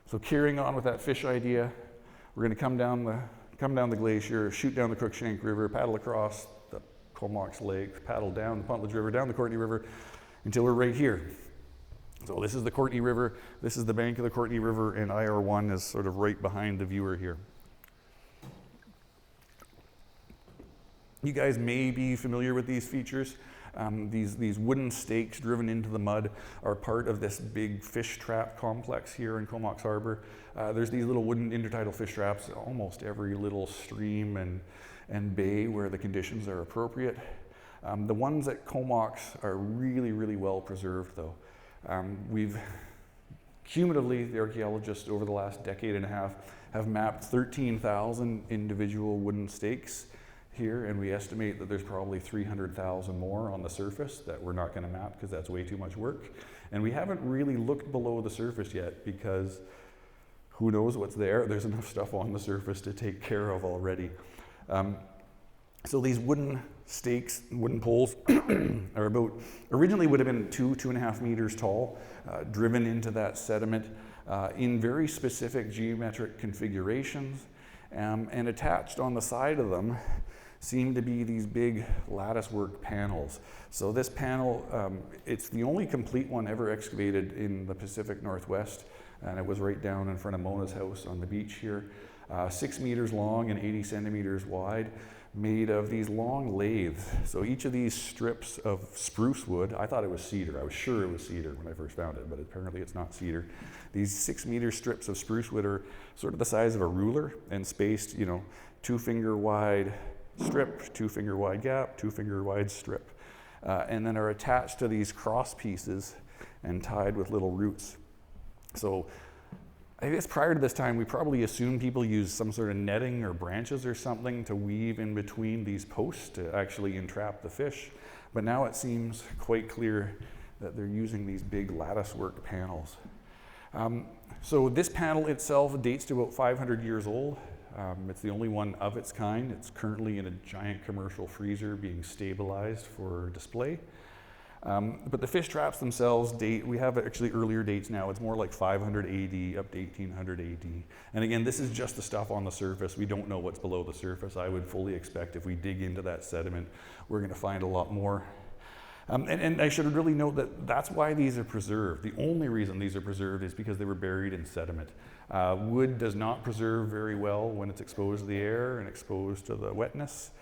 So carrying on with that fish idea, we're going to come down the glacier, shoot down the Cruikshank River, paddle across the Comox Lake, paddle down the Pentlatch River, down the Courtenay River, until we're right here. So this is the Courtenay River, this is the bank of the Courtenay River, and IR1 is sort of right behind the viewer here. You guys may be familiar with these features. These wooden stakes driven into the mud are part of this big fish trap complex here in Comox Harbor. There's these little wooden intertidal fish traps almost every little stream and bay where the conditions are appropriate. The ones at Comox are really, really well preserved though. We've cumulatively, the archaeologists over the last decade and a half have mapped 13,000 individual wooden stakes here, and we estimate that there's probably 300,000 more on the surface that we're not going to map because that's way too much work. And we haven't really looked below the surface yet because who knows what's there. There's enough stuff on the surface to take care of already. So these wooden stakes, wooden poles are originally would have been 2.5 meters tall, driven into that sediment in very specific geometric configurations, and attached on the side of them seem to be these big latticework panels. So this panel, it's the only complete one ever excavated in the Pacific Northwest, and it was right down in front of Mona's house on the beach here. 6 meters long and 80 centimeters wide, made of these long lathes. So each of these strips of spruce wood, I thought it was cedar. I was sure it was cedar when I first found it, but apparently it's not cedar. These 6 meter strips of spruce wood are sort of the size of a ruler and spaced, 2 finger wide strip, 2 finger wide gap, 2 finger wide strip, and then are attached to these cross pieces and tied with little roots. So I guess prior to this time, we probably assumed people used some sort of netting or branches or something to weave in between these posts to actually entrap the fish. But now it seems quite clear that they're using these big latticework panels. So this panel itself dates to about 500 years old. It's the only one of its kind. It's currently in a giant commercial freezer being stabilized for display. But the fish traps themselves date, we have actually earlier dates now. It's more like 500 AD up to 1800 AD. And again, this is just the stuff on the surface. We don't know what's below the surface. I would fully expect if we dig into that sediment, we're going to find a lot more. And I should really note that that's why these are preserved. The only reason these are preserved is because they were buried in sediment. Wood does not preserve very well when it's exposed to the air and exposed to the wetness.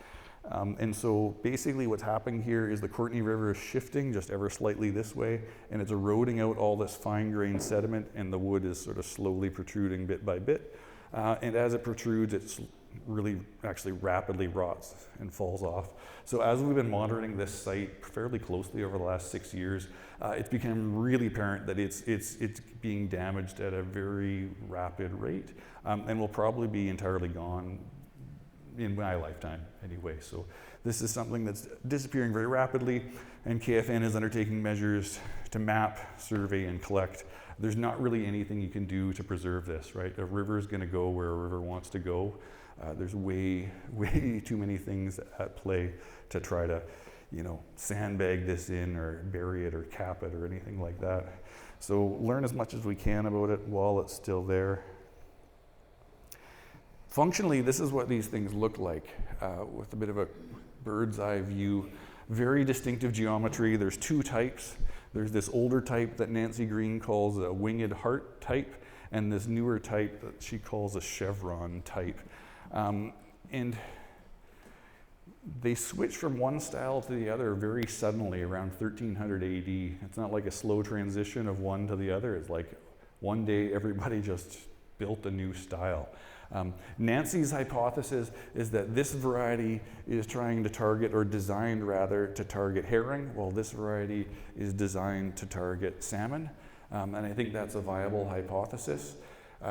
And so basically what's happening here is the Courtenay River is shifting just ever slightly this way, and it's eroding out all this fine-grained sediment, and the wood is sort of slowly protruding bit by bit. And as it protrudes, it's really actually rapidly rots and falls off. So as we've been monitoring this site fairly closely over the last 6 years, it's become really apparent that it's being damaged at a very rapid rate, and will probably be entirely gone in my lifetime anyway. So this is something that's disappearing very rapidly, and KFN is undertaking measures to map, survey, and collect. There's not really anything you can do to preserve this, right? A river is going to go where a river wants to go. There's way too many things at play to try to, sandbag this in or bury it or cap it or anything like that. So learn as much as we can about it while it's still there. Functionally, this is what these things look like with a bit of a bird's eye view. Very distinctive geometry. There's 2 types. There's this older type that Nancy Green calls a winged heart type, and this newer type that she calls a chevron type. And they switch from one style to the other very suddenly around 1300 AD. It's not like a slow transition of one to the other. It's like one day everybody just built a new style. Nancy's hypothesis is that this variety is trying to target, or designed rather, to target herring, while this variety is designed to target salmon. And I think that's a viable hypothesis.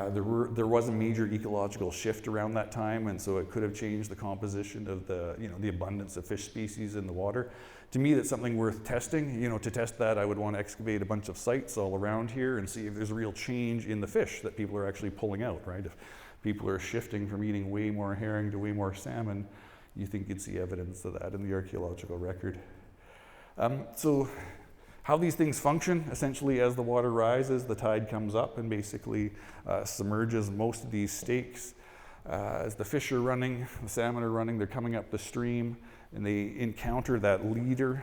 There was a major ecological shift around that time, and so it could have changed the composition of the abundance of fish species in the water. To me, that's something worth testing. To test that, I would want to excavate a bunch of sites all around here and see if there's a real change in the fish that people are actually pulling out, right? If people are shifting from eating way more herring to way more salmon, you think you'd see evidence of that in the archaeological record. So How these things function, essentially as the water rises, the tide comes up and basically submerges most of these stakes. As the fish are running, the salmon are running, they're coming up the stream, and they encounter that leader,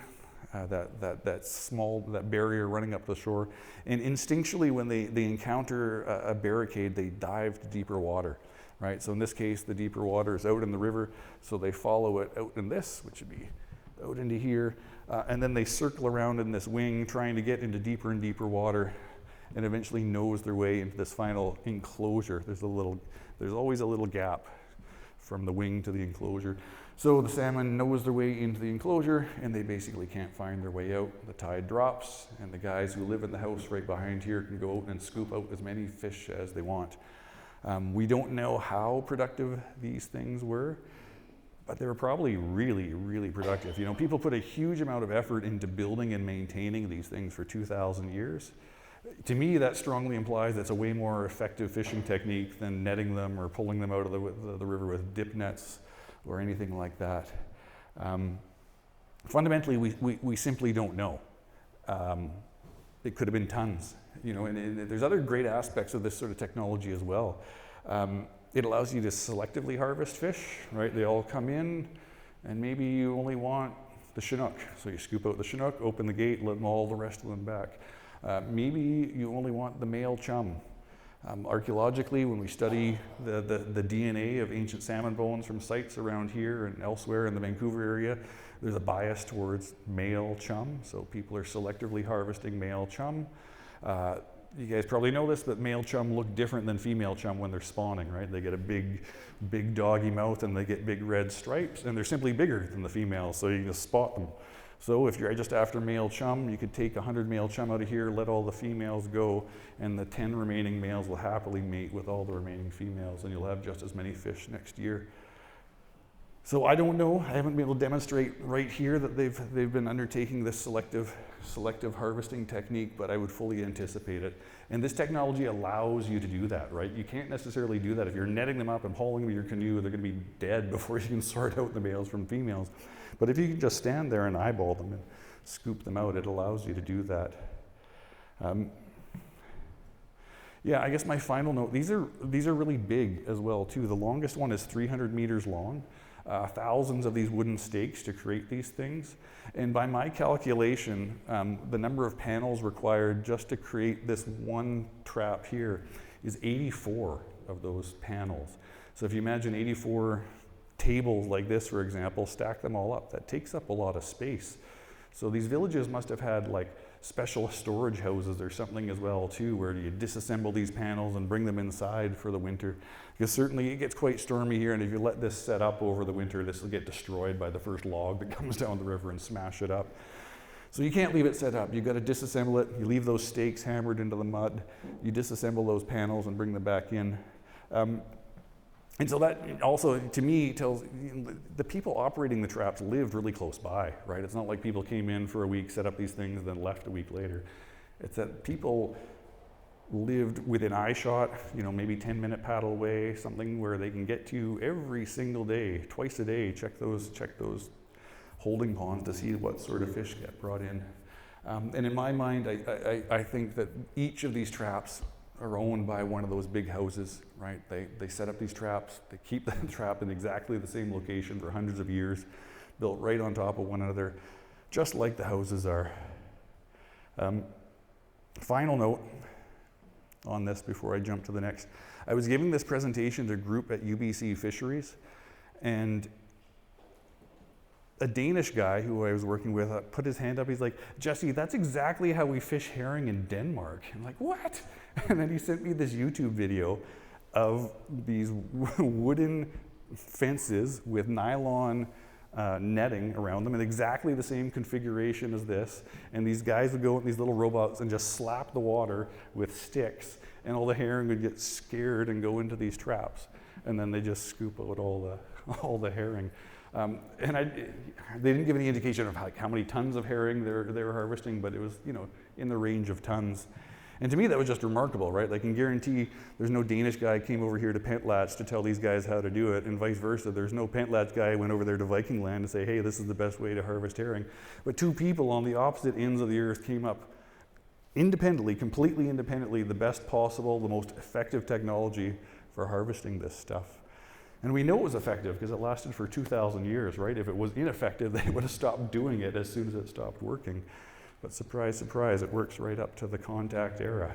that barrier running up the shore. And instinctually, when they encounter a barricade, they dive to deeper water, right? So in this case, the deeper water is out in the river, so they follow it out in this, which would be out into here, and then they circle around in this wing, trying to get into deeper and deeper water, and eventually nose their way into this final enclosure. There's always a little gap from the wing to the enclosure. So the salmon nose their way into the enclosure, and they basically can't find their way out. The tide drops, and the guys who live in the house right behind here can go out and scoop out as many fish as they want. We don't know how productive these things were, but they were probably really, really productive. You know, people put a huge amount of effort into building and maintaining these things for 2,000 years. To me, that strongly implies it's a way more effective fishing technique than netting them or pulling them out of the river with dip nets or anything like that. Fundamentally, we simply don't know. It could have been tons, you know, and there's other great aspects of this sort of technology as well. It allows you to selectively harvest fish, right? They all come in, and maybe you only want the Chinook. So you scoop out the Chinook, open the gate, let all the rest of them back. Maybe you only want the male chum. Archaeologically, when we study the DNA of ancient salmon bones from sites around here and elsewhere in the Vancouver area, there's a bias towards male chum. So people are selectively harvesting male chum. You guys probably know this, but male chum look different than female chum when they're spawning, right? They get a big doggy mouth and they get big red stripes, and they're simply bigger than the females, so you can just spot them. So if you're just after male chum, you could take 100 male chum out of here, let all the females go, and the 10 remaining males will happily mate with all the remaining females, and you'll have just as many fish next year. So I don't know, I haven't been able to demonstrate right here that they've been undertaking this selective harvesting technique, but I would fully anticipate it. And this technology allows you to do that, right? You can't necessarily do that. If you're netting them up and hauling them with your canoe, they're gonna be dead before you can sort out the males from females. But if you can just stand there and eyeball them and scoop them out, it allows you to do that. Yeah, I guess my final note, these are really big as well too. The longest one is 300 meters long. Thousands of these wooden stakes to create these things. And by my calculation, the number of panels required just to create this one trap here is 84 of those panels. So if you imagine 84 tables like this, for example, stack them all up, that takes up a lot of space. So these villages must have had like special storage houses or something as well too, where you disassemble these panels and bring them inside for the winter. Because certainly it gets quite stormy here, and if you let this set up over the winter, this will get destroyed by the first log that comes down the river and smash it up. So you can't leave it set up. You've got to disassemble it. You leave those stakes hammered into the mud. You disassemble those panels and bring them back in. And so that also, to me, tells the people operating the traps lived really close by, right? It's not like people came in for a week, set up these things, then left a week later. It's that people lived within eye shot, you know, maybe 10-minute paddle away, something where they can get to every single day, twice a day, check those holding ponds to see what sort of fish get brought in. And in my mind, I think that each of these traps are owned by one of those big houses, right? They set up these traps, they keep the trap in exactly the same location for hundreds of years, built right on top of one another, just like the houses are. Final note on this before I jump to the next. I was giving this presentation to a group at UBC Fisheries, and a Danish guy who I was working with put his hand up. He's like, "Jesse, that's exactly how we fish herring in Denmark." I'm like, "What?" And then he sent me this YouTube video of these wooden fences with nylon netting around them in exactly the same configuration as this. And these guys would go with these little robots and just slap the water with sticks, and all the herring would get scared and go into these traps. And then they just scoop out all the herring. And they didn't give any indication of how many tons of herring they were harvesting, but it was, you know, in the range of tons. And to me, that was just remarkable, right? I can guarantee there's no Danish guy came over here to Pentlatch to tell these guys how to do it, and vice versa. There's no Pentlatch guy went over there to Viking land to say, hey, this is the best way to harvest herring. But two people on the opposite ends of the earth came up independently, completely independently, the best possible, the most effective technology for harvesting this stuff. And we know it was effective because it lasted for 2,000 years, right? If it was ineffective, they would have stopped doing it as soon as it stopped working. But surprise, surprise, it works right up to the contact era.